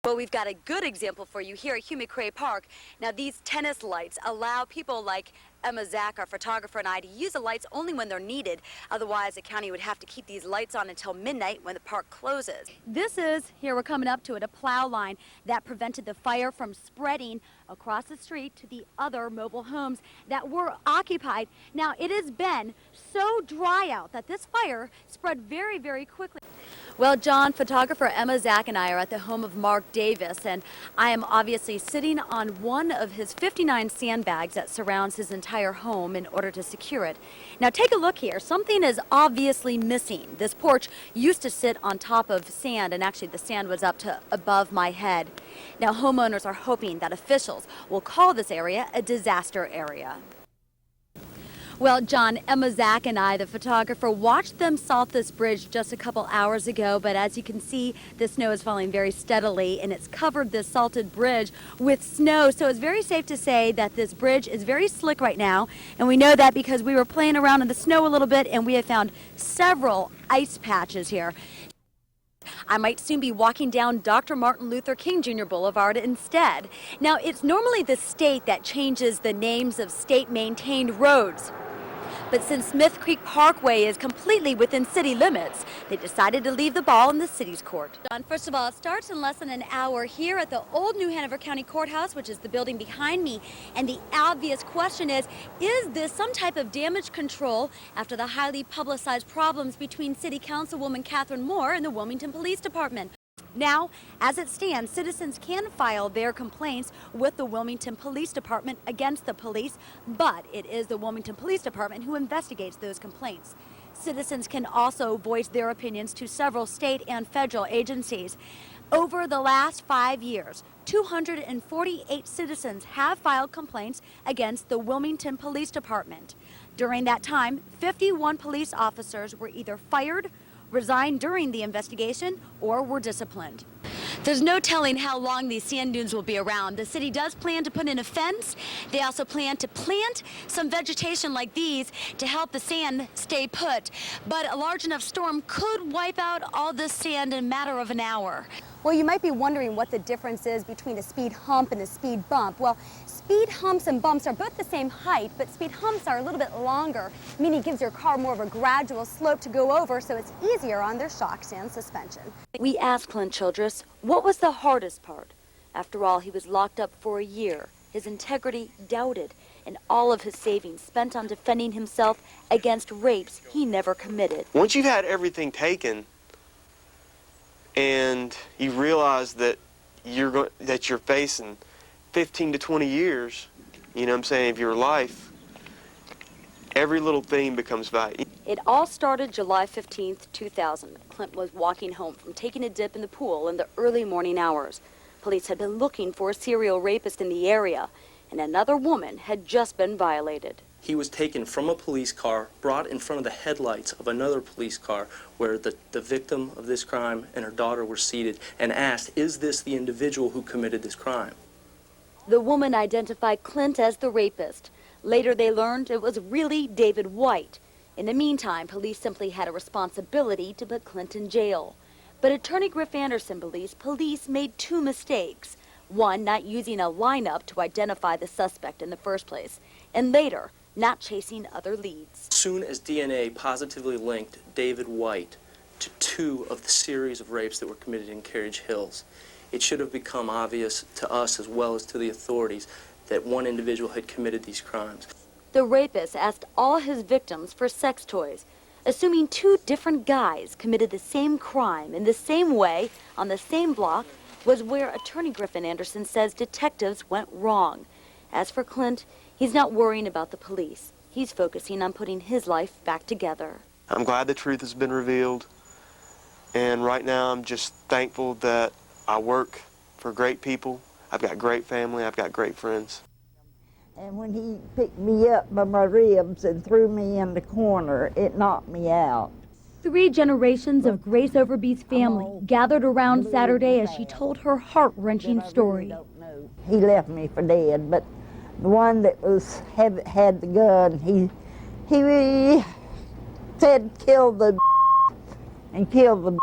Well, we've got a good example for you here at Hugh McCrae Park. Now, these tennis lights allow people like Emma Zach, our photographer, and I to use the lights only when they're needed. Otherwise, the county would have to keep these lights on until midnight when the park closes. This is, here we're coming up to it, a plow line that prevented the fire from spreading across the street to the other mobile homes that were occupied. Now, it has been so dry out that this fire spread very, very quickly. Well, John, photographer Emma Zach and I are at the home of Mark Davis, and I am obviously sitting on one of his 59 sandbags that surrounds his entire home in order to secure it. Now, take a look here. Something is obviously missing. This porch used to sit on top of sand, and actually the sand was up to above my head. Now, homeowners are hoping that officials will call this area a disaster area. Well, John, Emma Zach and I, the photographer, watched them salt this bridge just a couple hours ago, but as you can see, the snow is falling very steadily, and it's covered this salted bridge with snow, so it's very safe to say that this bridge is very slick right now, and we know that because we were playing around in the snow a little bit, and we have found several ice patches here. I might soon be walking down Dr. Martin Luther King Jr. Boulevard instead. Now, it's normally the state that changes the names of state-maintained roads. But since Smith Creek Parkway is completely within city limits, they decided to leave the ball in the city's court. John, first of all, it starts in less than an hour here at the old New Hanover County Courthouse, which is the building behind me. And the obvious question is this some type of damage control after the highly publicized problems between City Councilwoman Catherine Moore and the Wilmington Police Department? Now, as it stands, citizens can file their complaints with the Wilmington Police Department against the police, but it is the Wilmington Police Department who investigates those complaints. Citizens can also voice their opinions to several state and federal agencies. Over the last 5 years, 248 citizens have filed complaints against the Wilmington Police Department. During that time, 51 police officers were either fired, resigned during the investigation, or were disciplined. There's no telling how long these sand dunes will be around. The city does plan to put in a fence. They also plan to plant some vegetation like these to help the sand stay put. But a large enough storm could wipe out all this sand in a matter of an hour. Well, you might be wondering what the difference is between a speed hump and a speed bump. Well, speed humps and bumps are both the same height, but speed humps are a little bit longer, meaning it gives your car more of a gradual slope to go over, so it's easier on their shocks and suspension. We asked Clint Childress, what was the hardest part? After all, he was locked up for a year, his integrity doubted, and all of his savings spent on defending himself against rapes he never committed. Once you've had everything taken, and you realize that you're facing 15 to 20 years, you know what I'm saying, of your life, every little thing becomes valuable. It all started July 15th, 2000. Clint was walking home from taking a dip in the pool in the early morning hours. Police had been looking for a serial rapist in the area, and another woman had just been violated. He was taken from a police car, brought in front of the headlights of another police car where the victim of this crime and her daughter were seated, and asked, is this the individual who committed this crime? The woman identified Clint as the rapist. Later they learned it was really David White. In the meantime, police simply had a responsibility to put Clint in jail. But attorney Griff Anderson believes police made two mistakes. One, not using a lineup to identify the suspect in the first place, and later, not chasing other leads. As soon as DNA positively linked David White to two of the series of rapes that were committed in Carriage Hills, it should have become obvious to us as well as to the authorities that one individual had committed these crimes. The rapist asked all his victims for sex toys, assuming two different guys committed the same crime in the same way on the same block was where attorney Griffin Anderson says detectives went wrong. As for Clint, he's not worrying about the police. He's focusing on putting his life back together. I'm glad the truth has been revealed, and right now I'm just thankful that I work for great people. I've got great family, I've got great friends. And when he picked me up by my ribs and threw me in the corner, it knocked me out. 3 generations of Grace Overby's family gathered around Saturday as she told her heart-wrenching story. He left me for dead, but the one that had the gun, he said kill the and kill the.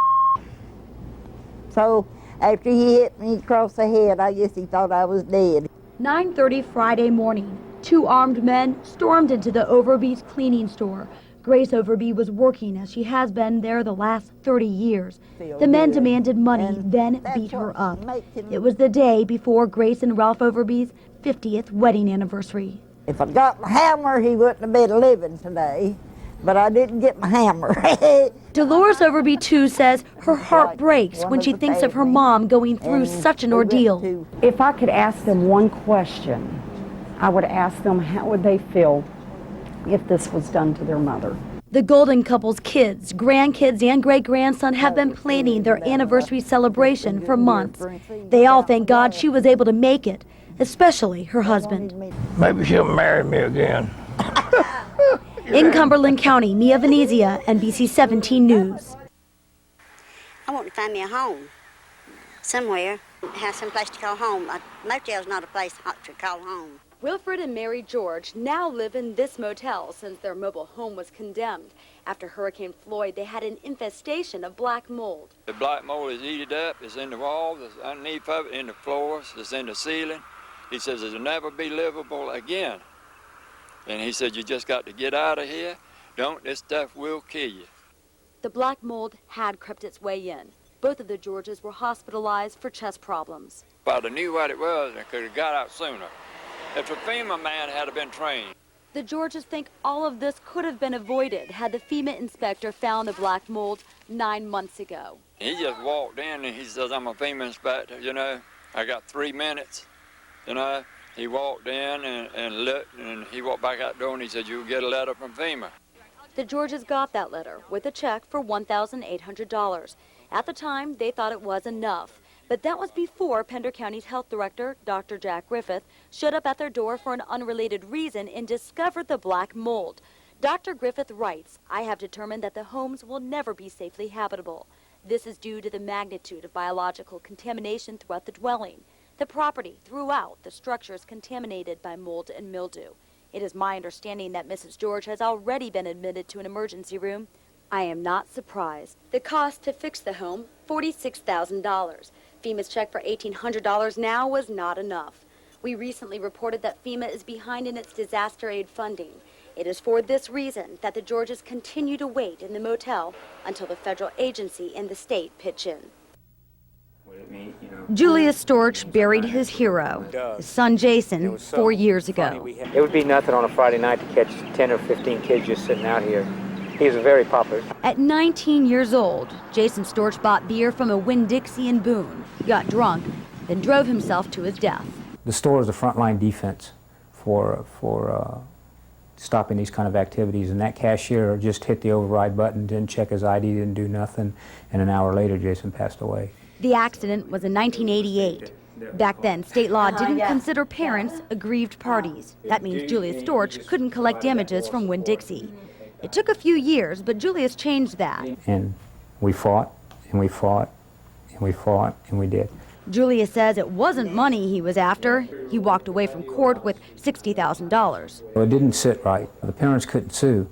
So After he hit me across the head, I guess he thought I was dead. 9:30 Friday morning, two armed men stormed into the Overby's cleaning store. Grace Overby was working as she has been there the last 30 years. The men demanded money, then beat her up. It was the day before Grace and Ralph Overby's 50th wedding anniversary. If I'd got my hammer, he wouldn't have been living today, but I didn't get my hammer. Dolores Overby, too, says her heart breaks when she thinks of her mom going through such an ordeal. If I could ask them one question, I would ask them how would they feel if this was done to their mother. The Golden couple's kids, grandkids, and great-grandson have been planning their anniversary celebration for months. They all thank God she was able to make it, especially her husband. Maybe she'll marry me again. In Cumberland County, Mia Venezia, NBC 17 News. I want to find me a home somewhere, have some place to call home. A motel's not a place to call home. Wilfred and Mary George now live in this motel since their mobile home was condemned. After Hurricane Floyd, they had an infestation of black mold. The black mold is eaten up, it's in the walls, it's underneath of it, in the floors, it's in the ceiling. He says it'll never be livable again. And he said, you just got to get out of here. Don't, this stuff will kill you. The black mold had crept its way in. Both of the Georges were hospitalized for chest problems. If I'd have knew what it was, I could have got out sooner. If the FEMA man had been trained. The Georges think all of this could have been avoided had the FEMA inspector found the black mold 9 months ago. He just walked in and he says, I'm a FEMA inspector, you know. I got 3 minutes, you know. He walked in and looked, and he walked back out the door and he said, you'll get a letter from FEMA. The Georges got that letter with a check for $1,800. At the time, they thought it was enough. But that was before Pender County's health director, Dr. Jack Griffith, showed up at their door for an unrelated reason and discovered the black mold. Dr. Griffith writes, I have determined that the homes will never be safely habitable. This is due to the magnitude of biological contamination throughout the dwelling. The property throughout the structure is contaminated by mold and mildew. It is my understanding that Mrs. George has already been admitted to an emergency room. I am not surprised. The cost to fix the home, $46,000. FEMA's check for $1,800 now was not enough. We recently reported that FEMA is behind in its disaster aid funding. It is for this reason that the Georges continue to wait in the motel until the federal agency and the state pitch in. Julius Storch buried his hero, his son Jason, 4 years ago. It would be nothing on a Friday night to catch 10 or 15 kids just sitting out here. He was very popular. At 19 years old, Jason Storch bought beer from a Winn-Dixie in Boone, got drunk, then drove himself to his death. The store is a frontline defense for stopping these kind of activities, and that cashier just hit the override button, didn't check his ID, didn't do nothing, and an hour later Jason passed away. The accident was in 1988. Back then, state law didn't consider parents aggrieved parties. That means Julius Storch couldn't collect damages from Winn-Dixie. It took a few years, but Julius changed that. And we fought, and we fought, and we fought, and we did. Julius says it wasn't money he was after. He walked away from court with $60,000. It didn't sit right. The parents couldn't sue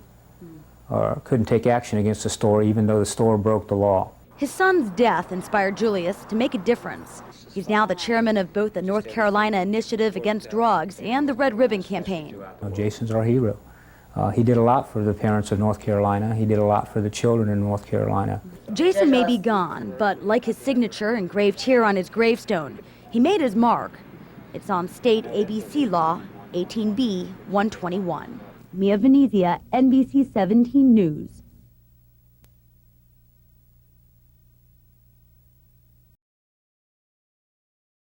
or couldn't take action against the store, even though the store broke the law. His son's death inspired Julius to make a difference. He's now the chairman of both the North Carolina Initiative Against Drugs and the Red Ribbon Campaign. Jason's our hero. He did a lot for the parents of North Carolina. He did a lot for the children in North Carolina. Jason may be gone, but like his signature engraved here on his gravestone, he made his mark. It's on state ABC law 18B 121. Mia Venezia, NBC 17 News.